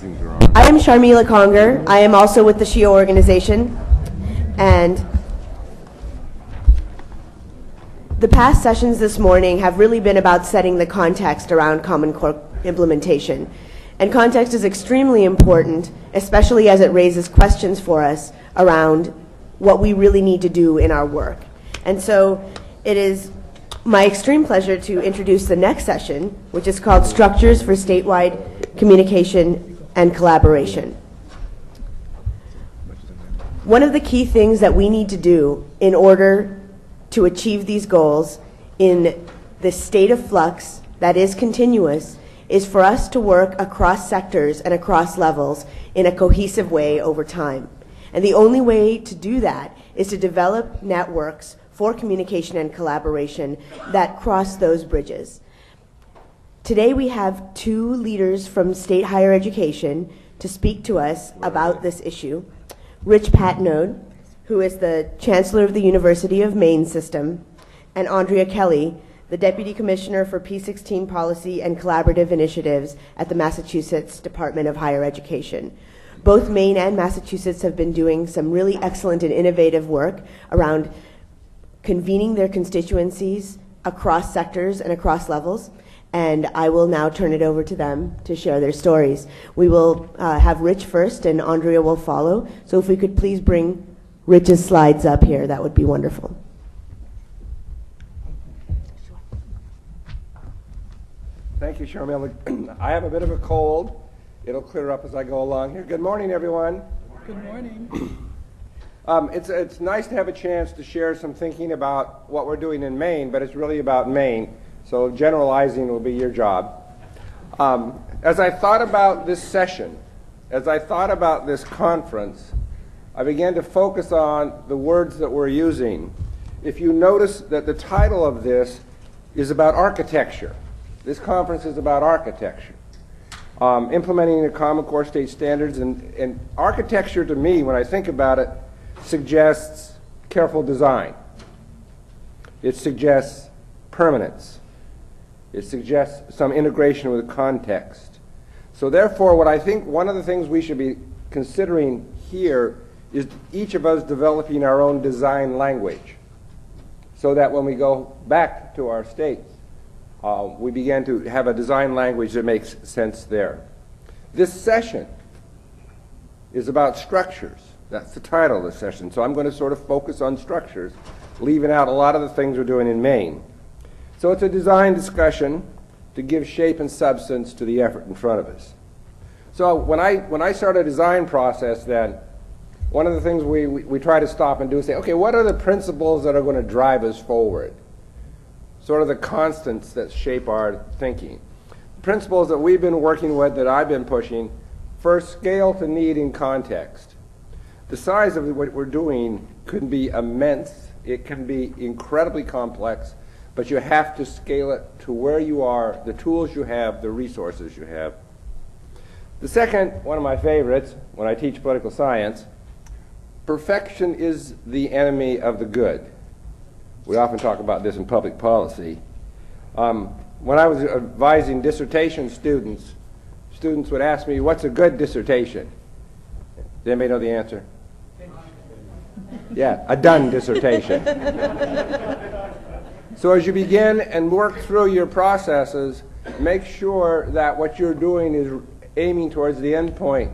things are on. I am Sharmila Conger. I am also with the SHIO organization. And the past sessions this morning have really been about setting the context around Common Core implementation. And context is extremely important, especially as it raises questions for us around what we really need to do in our work. And so it is my extreme pleasure to introduce the next session, which is called Structures for Statewide Communication and Collaboration. One of the key things that we need to do in order to achieve these goals in the state of flux that is continuous is for us to work across sectors and across levels in a cohesive way over time. And the only way to do that is to develop networks for communication and collaboration that cross those bridges. Today we have two leaders from state higher education to speak to us about this issue. Rich Pattenaude, who is the Chancellor of the University of Maine system, and Andrea Kelly, the Deputy Commissioner for P16 Policy and Collaborative Initiatives at the Massachusetts Department of Higher Education. Both Maine and Massachusetts have been doing some really excellent and innovative work around convening their constituencies across sectors and across levels, and I will now turn it over to them to share their stories. We will have Rich first, and Andrea will follow, so if we could please bring Rich's slides up here, that would be wonderful. Thank you, Sharmila. I have a bit of a cold. It'll clear up as I go along here. Good morning, everyone. Good morning. It's nice to have a chance to share some thinking about what we're doing in Maine, but it's really about Maine, so generalizing will be your job. As I thought about this session, as I thought about this conference, I began to focus on the words that we're using. If you notice that the title of this is about architecture. This conference is about architecture. Implementing the Common Core state standards, and architecture to me, when I think about it, suggests careful design. It suggests permanence. It suggests some integration with context. So therefore, what I think one of the things we should be considering here is each of us developing our own design language, so that when we go back to our states, we began to have a design language that makes sense there. This session is about structures. That's the title of the session. So I'm going to sort of focus on structures, leaving out a lot of the things we're doing in Maine. So it's a design discussion to give shape and substance to the effort in front of us. So when I start a design process, then one of the things we try to stop and do is say, okay, what are the principles that are going to drive us forward? Sort of the constants that shape our thinking. The principles that we've been working with, that I've been pushing: first, scale to need in context. The size of what we're doing could be immense. It can be incredibly complex, but you have to scale it to where you are, the tools you have, the resources you have. The second, one of my favorites when I teach political science: perfection is the enemy of the good. We often talk about this in public policy. When I was advising dissertation students would ask me, what's a good dissertation? Does anybody know the answer? Yeah, a done dissertation. So as you begin and work through your processes, make sure that what you're doing is aiming towards the end point,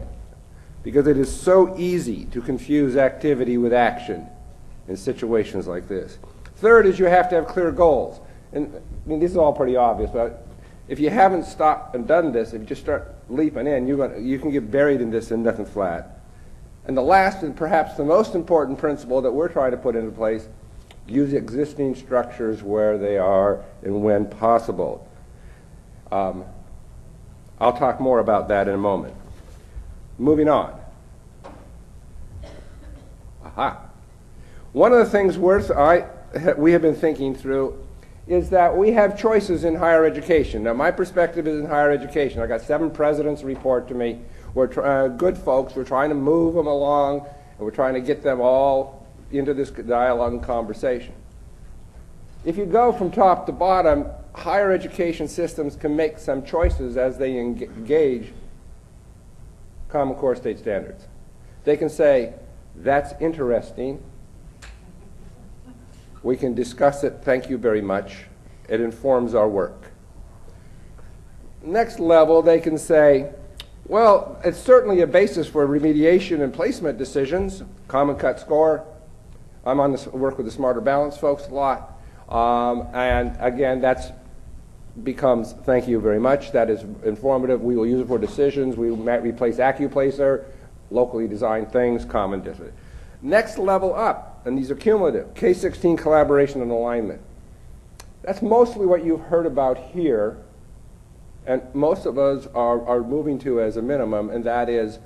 because it is so easy to confuse activity with action in situations like this. Third is you have to have clear goals. And I mean, this is all pretty obvious, but if you haven't stopped and done this, if you just start leaping in, you can get buried in this and nothing flat. And the last and perhaps the most important principle that we're trying to put into place: use existing structures where they are and when possible. I'll talk more about that in a moment. Moving on. Aha. One of the things we have been thinking through is that we have choices in higher education. Now, my perspective is in higher education. I got 7 presidents report to me. We're good folks. We're trying to move them along, and we're trying to get them all into this dialogue and conversation. If you go from top to bottom, higher education systems can make some choices as they engage Common Core state standards. They can say, that's interesting. We can discuss it. Thank you very much. It informs our work. Next level, they can say, well, it's certainly a basis for remediation and placement decisions. Common cut score. I'm on this work with the Smarter Balance folks a lot. And again, that's becomes, thank you very much. That is informative. We will use it for decisions. We might replace AccuPlacer, locally designed things, common decision. Next level up, and these are cumulative, K-16 collaboration and alignment. That's mostly what you've heard about here, and most of us are moving to as a minimum, and that is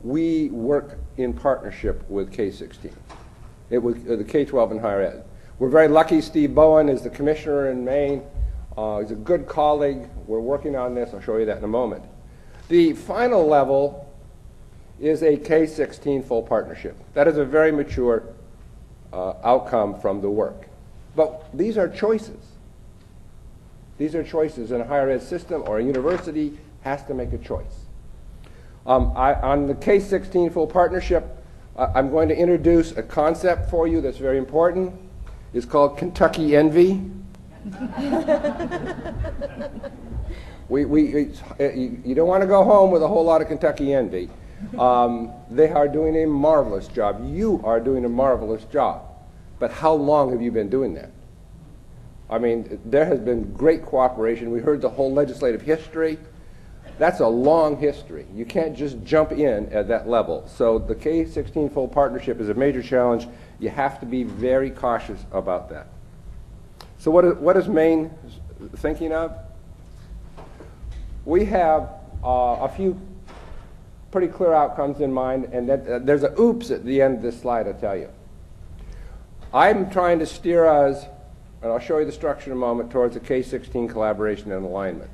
we work in partnership with K-16. It was the K-12 and higher ed. We're very lucky. Steve Bowen is the commissioner in Maine. He's a good colleague. We're working on this. I'll show you that in a moment. The final level is a K-16 full partnership. That is a very mature outcome from the work. But these are choices. These are choices, and a higher ed system or a university has to make a choice. On the K-16 full partnership, I'm going to introduce a concept for you that's very important. It's called Kentucky Envy. You don't want to go home with a whole lot of Kentucky envy. They are doing a marvelous job. You are doing a marvelous job. But how long have you been doing that? I mean, there has been great cooperation. We heard the whole legislative history. That's a long history. You can't just jump in at that level. So the K-16 full partnership is a major challenge. You have to be very cautious about that. So what is Maine thinking of? We have a few pretty clear outcomes in mind, and there's a oops at the end of this slide, I tell you. I'm trying to steer us, and I'll show you the structure in a moment, towards a K-16 collaboration and alignment.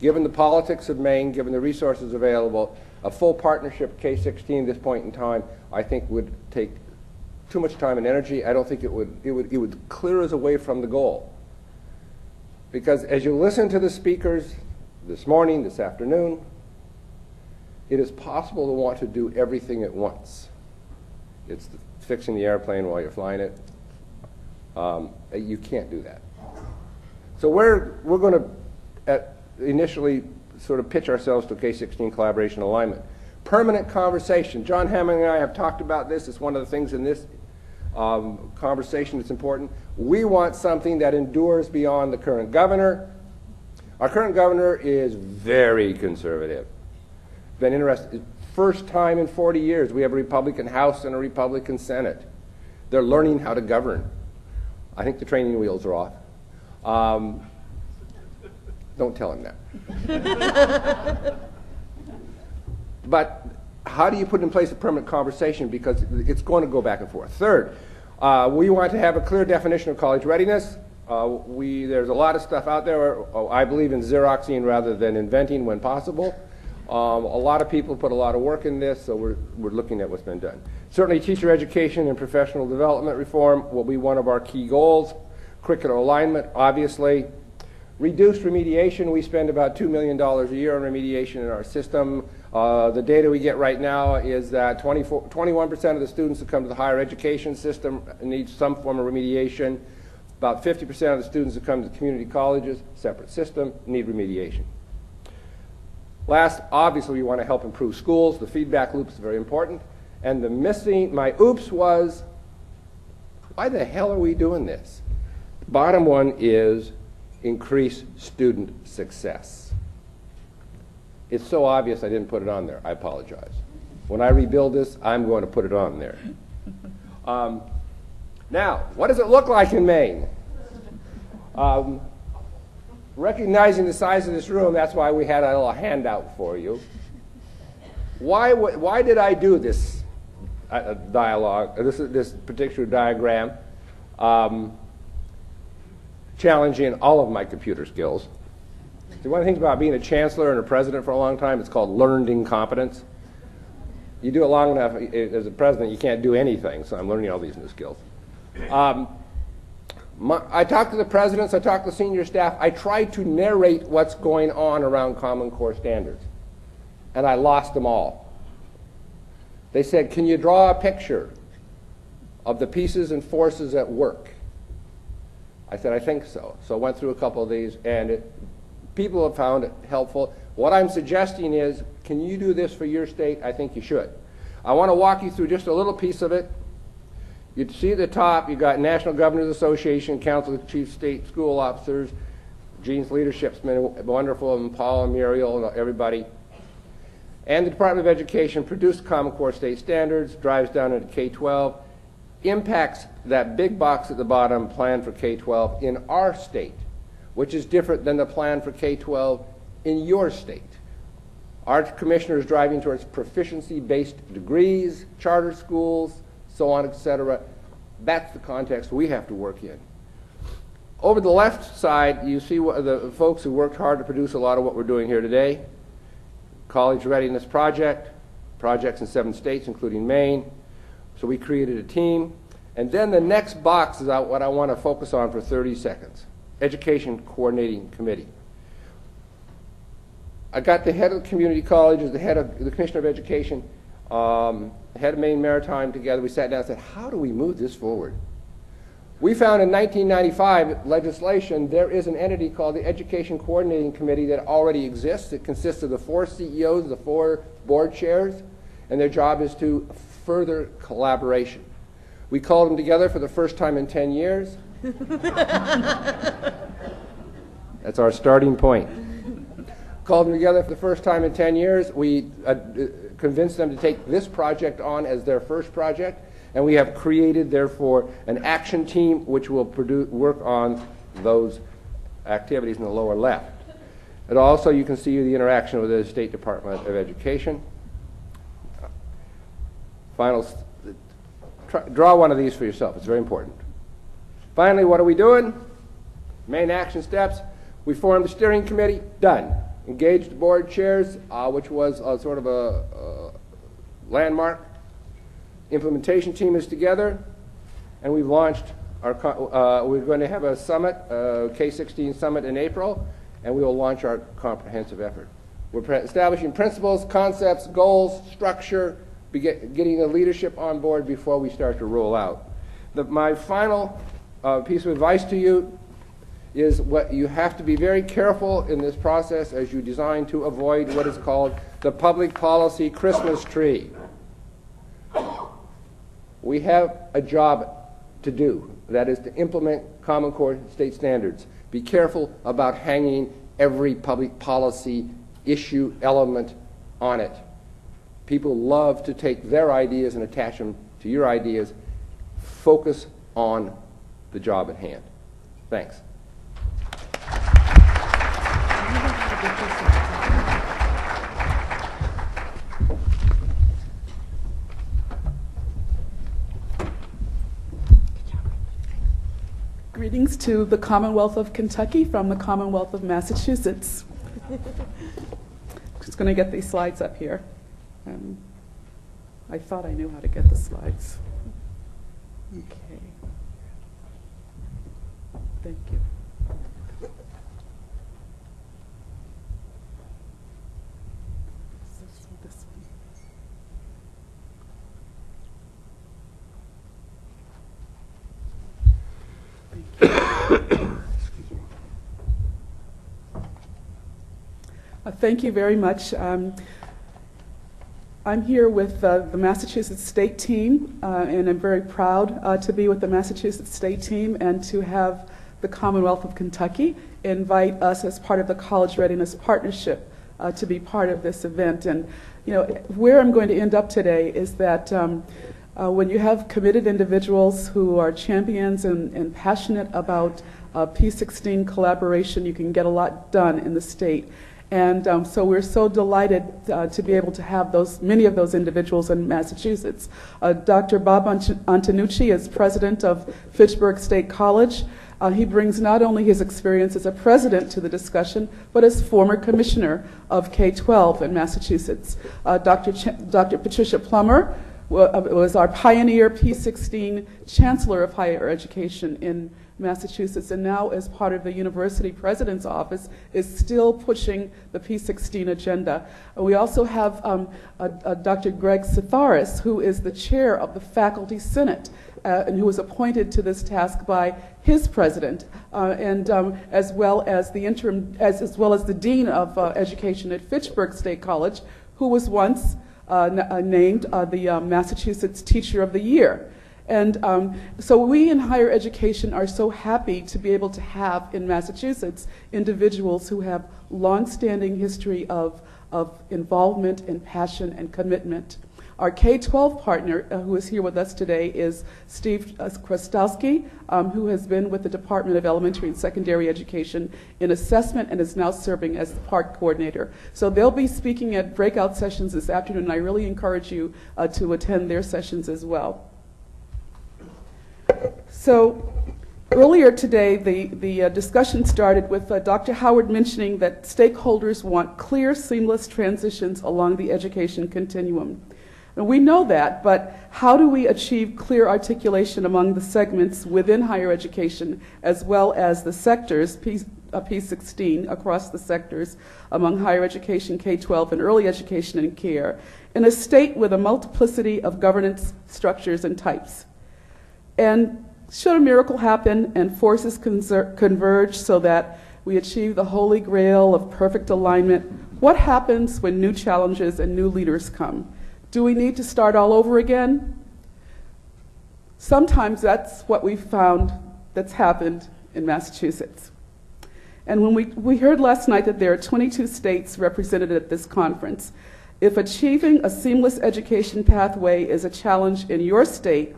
Given the politics of Maine, given the resources available, a full partnership K-16 at this point in time, I think would take too much time and energy. I don't think it would clear us away from the goal. Because as you listen to the speakers this morning, this afternoon, it is possible to want to do everything at once. It's fixing the airplane while you're flying it. You can't do that. So we're going to initially sort of pitch ourselves to K-16 collaboration alignment. Permanent conversation. John Hammond and I have talked about this. It's one of the things in this conversation that's important. We want something that endures beyond the current governor. Our current governor is very conservative. Been interested. First time in 40 years we have a Republican House and a Republican Senate. They're learning how to govern. I think the training wheels are off. Don't tell him that. But how do you put in place a permanent conversation? Because it's going to go back and forth. Third, we want to have a clear definition of college readiness. There's a lot of stuff out there. I believe in Xeroxing rather than inventing when possible. A lot of people put a lot of work in this, so we're looking at what's been done. Certainly teacher education and professional development reform will be one of our key goals. Curricular alignment, obviously. Reduced remediation. We spend about $2 million a year on remediation in our system. The data we get right now is that 21% of the students that come to the higher education system need some form of remediation. About 50% of the students that come to community colleges, separate system, need remediation. Last, obviously, we want to help improve schools. The feedback loop is very important. And my oops was, why the hell are we doing this? The bottom one is increase student success. It's so obvious I didn't put it on there. I apologize. When I rebuild this, I'm going to put it on there. Now, what does it look like in Maine? Recognizing the size of this room, that's why we had a little handout for you. Why did I do this dialogue, this particular diagram? Challenging all of my computer skills. See, one of the things about being a chancellor and a president for a long time, it's called learned incompetence. You do it long enough as a president, you can't do anything, so I'm learning all these new skills. I talked to the presidents, I talked to the senior staff, I tried to narrate what's going on around Common Core standards, and I lost them all. They said, can you draw a picture of the pieces and forces at work? I said, I think so. So I went through a couple of these, and people have found it helpful. What I'm suggesting is, can you do this for your state? I think you should. I want to walk you through just a little piece of it. You see at the top, you've got National Governors Association, Council of Chief State School Officers. Gene's leadership's been wonderful, and Paul and Muriel and everybody. And the Department of Education produced Common Core state standards, drives down into K-12, impacts that big box at the bottom, plan for K-12 in our state, which is different than the plan for K-12 in your state. Our commissioner is driving towards proficiency-based degrees, charter schools, so on, etc. That's the context we have to work in. Over the left side, you see the folks who worked hard to produce a lot of what we're doing here today. College Readiness Project, projects in 7 states, including Maine. So we created a team. And then the next box is what I want to focus on for 30 seconds. Education Coordinating Committee. I got the head of the community colleges, the head of the Commissioner of Education, the head of Maine Maritime together. We sat down and said, how do we move this forward? We found in 1995 legislation, there is an entity called the Education Coordinating Committee that already exists. It consists of the 4 CEOs, the 4 board chairs, and their job is to further collaboration. We called them together for the first time in 10 years. That's our starting point. Called them together for the first time in 10 years. We convinced them to take this project on as their first project. And we have created, therefore, an action team which will work on those activities in the lower left. And also, you can see the interaction with the State Department of Education. Draw one of these for yourself. It's very important. Finally, what are we doing? Main action steps. We formed the steering committee. Done. Engaged the board chairs, which was sort of a landmark. Implementation team is together, and we've launched our, we're going to have a summit, K-16 summit in April, and we will launch our comprehensive effort. We're establishing principles, concepts, goals, structure, getting the leadership on board before we start to roll out. My final piece of advice to you is what you have to be very careful in this process as you design to avoid what is called the public policy Christmas tree. We have a job to do, that is to implement Common Core state standards. Be careful about hanging every public policy issue element on it. People love to take their ideas and attach them to your ideas. Focus on the job at hand. Thanks. Greetings to the Commonwealth of Kentucky from the Commonwealth of Massachusetts. Just going to get these slides up here. I thought I knew how to get the slides. Okay. Thank you. This one. Thank you very much. I'm here with the Massachusetts State team, and I'm very proud to be with the Massachusetts State team and to have the Commonwealth of Kentucky invite us as part of the College Readiness Partnership to be part of this event. And where I'm going to end up today is that when you have committed individuals who are champions and passionate about P16 collaboration, you can get a lot done in the state. And so we're so delighted to be able to have many of those individuals in Massachusetts. Dr. Bob Antonucci is president of Fitchburg State College. He brings not only his experience as a president to the discussion, but as former commissioner of K-12 in Massachusetts. Dr. Patricia Plummer was our pioneer P16 Chancellor of Higher Education in Massachusetts, and now as part of the University President's Office, is still pushing the P16 agenda. We also have Dr. Greg Sitharis, who is the chair of the Faculty Senate, and who was appointed to this task by his president, as well as the interim, as well as the dean of education at Fitchburg State College, who was once named the Massachusetts Teacher of the Year. And so we in higher education are so happy to be able to have in Massachusetts individuals who have long-standing history of involvement and passion and commitment. Our K-12 partner, who is here with us today, is Steve Krastowski, who has been with the Department of Elementary and Secondary Education in assessment and is now serving as the PART coordinator. So they'll be speaking at breakout sessions this afternoon, and I really encourage you to attend their sessions as well. So earlier today, the discussion started with Dr. Howard mentioning that stakeholders want clear, seamless transitions along the education continuum. And we know that, but how do we achieve clear articulation among the segments within higher education as well as the sectors, P16, across the sectors among higher education, K-12, and early education and care, in a state with a multiplicity of governance structures and types? And should a miracle happen and forces converge so that we achieve the holy grail of perfect alignment, what happens when new challenges and new leaders come? Do we need to start all over again? Sometimes that's what we've found that's happened in Massachusetts. And when we heard last night that there are 22 states represented at this conference, if achieving a seamless education pathway is a challenge in your state,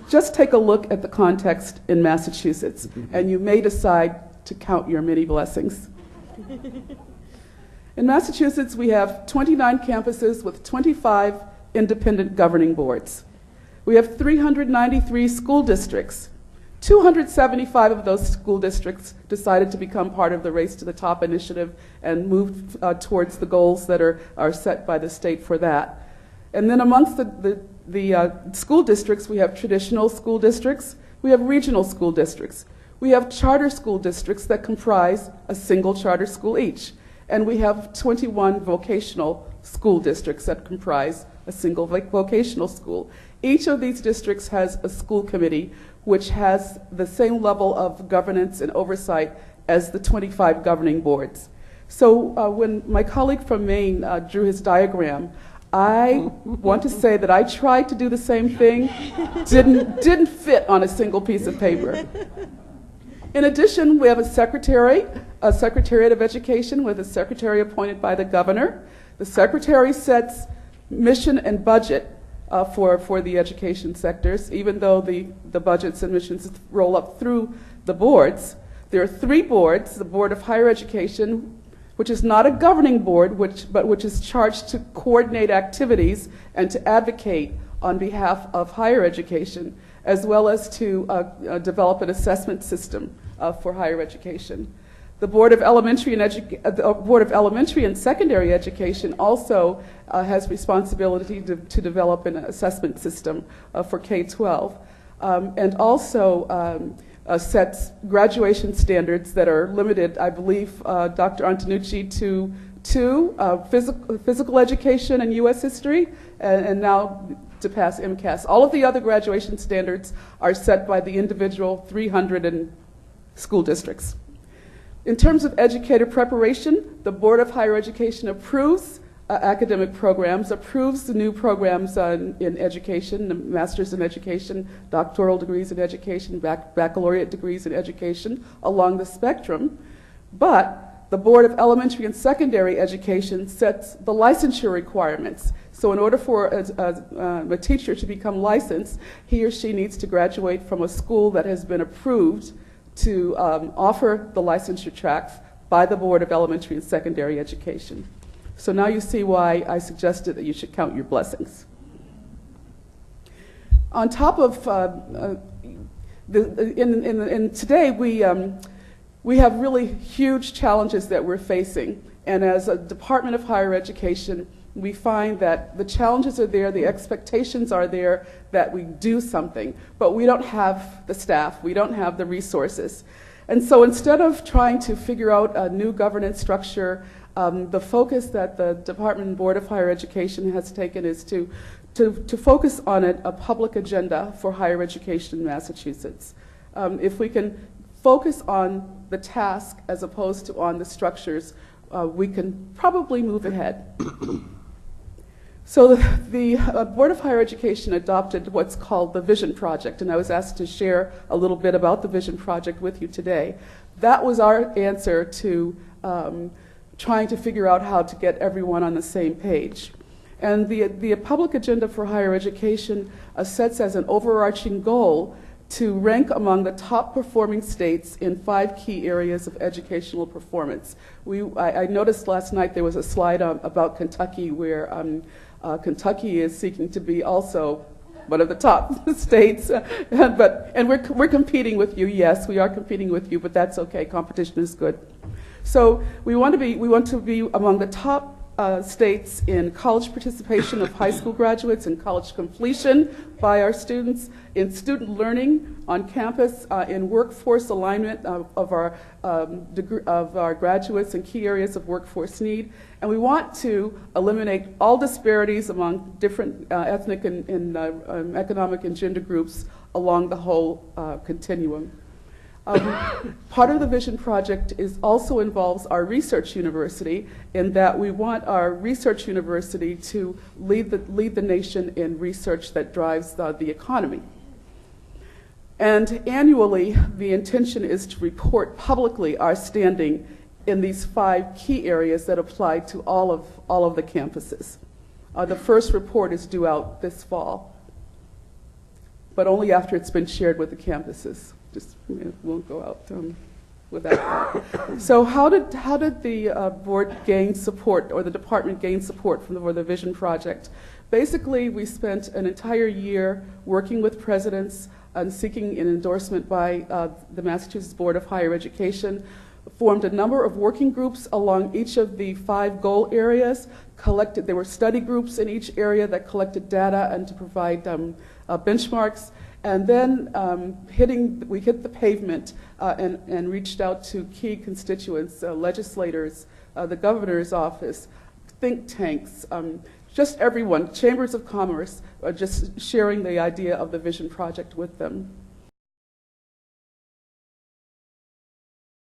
just take a look at the context in Massachusetts, and you may decide to count your many blessings. In Massachusetts, we have 29 campuses with 25 independent governing boards. We have 393 school districts. 275 of those school districts decided to become part of the Race to the Top initiative and moved towards the goals that are set by the state for that. And then amongst the school districts, we have traditional school districts, we have regional school districts, we have charter school districts that comprise a single charter school each, and we have 21 vocational school districts that comprise a single vocational school. Each of these districts has a school committee which has the same level of governance and oversight as the 25 governing boards. So when my colleague from Maine drew his diagram, I want to say that I tried to do the same thing, didn't fit on a single piece of paper. In addition, we have a Secretariat of Education with a secretary appointed by the governor. The secretary sets mission and budget for the education sectors, even though the budgets and missions roll up through the boards. There are 3 boards: the Board of Higher Education, which is not a governing board, but which is charged to coordinate activities and to advocate on behalf of higher education, as well as to develop an assessment system for higher education. The Board of Elementary and Secondary Education also has responsibility to develop an assessment system for K-12, and also sets graduation standards that are limited, I believe, Dr. Antonucci, to physical education and U.S. history, and now to pass MCAS. All of the other graduation standards are set by the individual 300 school districts. In terms of educator preparation, the Board of Higher Education approves academic programs, approves the new programs in education, the Masters in Education, doctoral degrees in education, baccalaureate degrees in education along the spectrum. But the Board of Elementary and Secondary Education sets the licensure requirements. So in order for a teacher to become licensed, he or she needs to graduate from a school that has been approved to offer the licensure tracks by the Board of Elementary and Secondary Education. So now you see why I suggested that you should count your blessings. On top of, today we have really huge challenges that we're facing. And as a Department of Higher Education, we find that the challenges are there, the expectations are there that we do something, but we don't have the staff, we don't have the resources. And so instead of trying to figure out a new governance structure, the focus that the Department and Board of Higher Education has taken is to focus on a public agenda for higher education in Massachusetts. If we can focus on the task as opposed to on the structures, we can probably move ahead. So the Board of Higher Education adopted what's called the Vision Project, and I was asked to share a little bit about the Vision Project with you today. That was our answer to trying to figure out how to get everyone on the same page. And the public agenda for higher education sets as an overarching goal to rank among the top performing states in 5 key areas of educational performance. I noticed last night there was a slide about Kentucky where Kentucky is seeking to be also one of the top states, and we're competing with you. Yes, we are competing with you, but that's okay. Competition is good. So we want to be among the top states in college participation of high school graduates, in college completion by our students, in student learning on campus, in workforce alignment of our graduates in key areas of workforce need. And we want to eliminate all disparities among different ethnic and economic and gender groups along the whole continuum. Part of the Vision Project also involves our research university, in that we want our research university to lead the nation in research that drives the economy. And annually, the intention is to report publicly our standing in these 5 key areas that apply to all of the campuses. The first report is due out this fall, but only after it's been shared with the campuses. Just won't go out without that. So how did the board gain support, or the department gain support for the Vision Project? Basically, we spent an entire year working with presidents and seeking an endorsement by the Massachusetts Board of Higher Education, formed a number of working groups along each of the 5 goal areas, there were study groups in each area that collected data and to provide benchmarks. And then we hit the pavement and reached out to key constituents, legislators, the governor's office, think tanks, just everyone, chambers of commerce, just sharing the idea of the Vision Project with them.